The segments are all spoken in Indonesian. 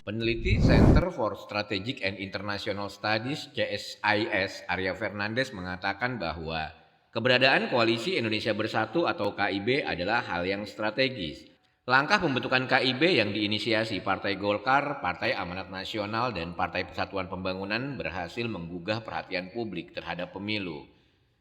Peneliti Center for Strategic and International Studies (CSIS) Arya Fernandes mengatakan bahwa keberadaan Koalisi Indonesia Bersatu atau KIB adalah hal yang strategis. Langkah pembentukan KIB yang diinisiasi Partai Golkar, Partai Amanat Nasional, dan Partai Persatuan Pembangunan berhasil menggugah perhatian publik terhadap pemilu.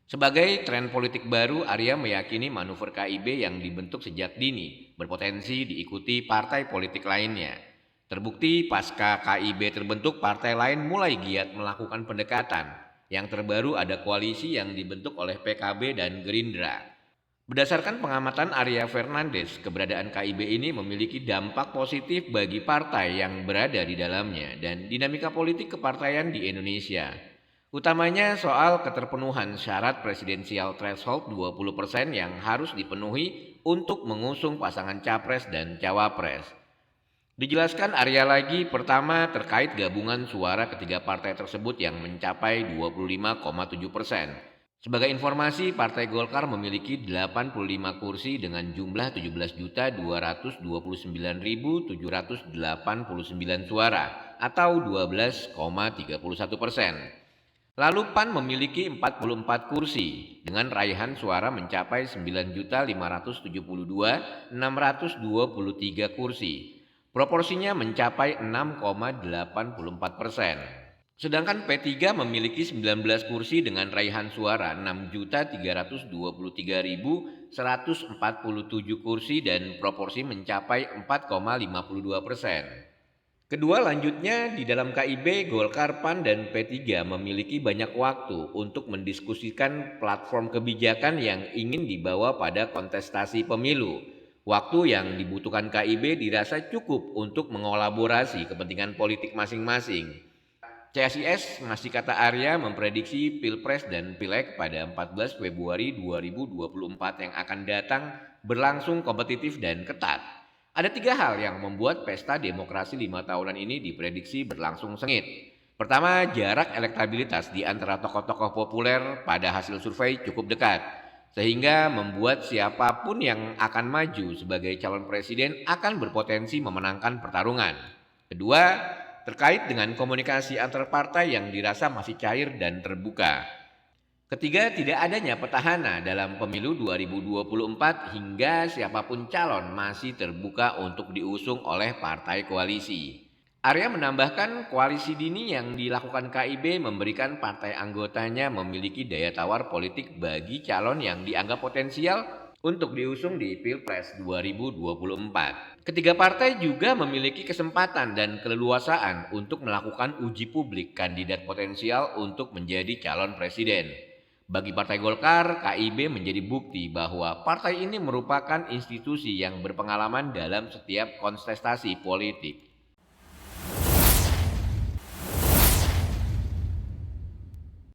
Sebagai tren politik baru, Arya meyakini manuver KIB yang dibentuk sejak dini berpotensi diikuti partai politik lainnya. Terbukti pasca KIB terbentuk, partai lain mulai giat melakukan pendekatan. Yang terbaru ada koalisi yang dibentuk oleh PKB dan Gerindra. Berdasarkan pengamatan Arya Fernandes, keberadaan KIB ini memiliki dampak positif bagi partai yang berada di dalamnya dan dinamika politik kepartaian di Indonesia. Utamanya soal keterpenuhan syarat presidensial threshold 20% yang harus dipenuhi untuk mengusung pasangan capres dan cawapres. Dijelaskan Arya lagi, pertama terkait gabungan suara ketiga partai tersebut yang mencapai 25,7%. Sebagai informasi, Partai Golkar memiliki 85 kursi dengan jumlah 17.229.789 suara atau 12,31%. Lalu PAN memiliki 44 kursi dengan raihan suara mencapai 9.572.623 kursi. Proporsinya mencapai 6,84%. Sedangkan P3 memiliki 19 kursi dengan raihan suara 6.323.147 kursi dan proporsi mencapai 4,52%. Kedua lanjutnya, di dalam KIB, Golkar, PAN, dan P3 memiliki banyak waktu untuk mendiskusikan platform kebijakan yang ingin dibawa pada kontestasi pemilu. Waktu yang dibutuhkan KIB dirasa cukup untuk mengolaborasi kepentingan politik masing-masing. CSIS masih kata Arya memprediksi Pilpres dan Pileg pada 14 Februari 2024 yang akan datang berlangsung kompetitif dan ketat. Ada 3 hal yang membuat pesta demokrasi 5 tahunan ini diprediksi berlangsung sengit. Pertama, jarak elektabilitas di antara tokoh-tokoh populer pada hasil survei cukup dekat, sehingga membuat siapapun yang akan maju sebagai calon presiden akan berpotensi memenangkan pertarungan. Kedua, terkait dengan komunikasi antar partai yang dirasa masih cair dan terbuka. Ketiga, tidak adanya petahana dalam pemilu 2024 hingga siapapun calon masih terbuka untuk diusung oleh partai koalisi. Arya menambahkan koalisi dini yang dilakukan KIB memberikan partai anggotanya memiliki daya tawar politik bagi calon yang dianggap potensial untuk diusung di Pilpres 2024. Ketiga partai juga memiliki kesempatan dan keleluasaan untuk melakukan uji publik kandidat potensial untuk menjadi calon presiden. Bagi Partai Golkar, KIB menjadi bukti bahwa partai ini merupakan institusi yang berpengalaman dalam setiap kontestasi politik.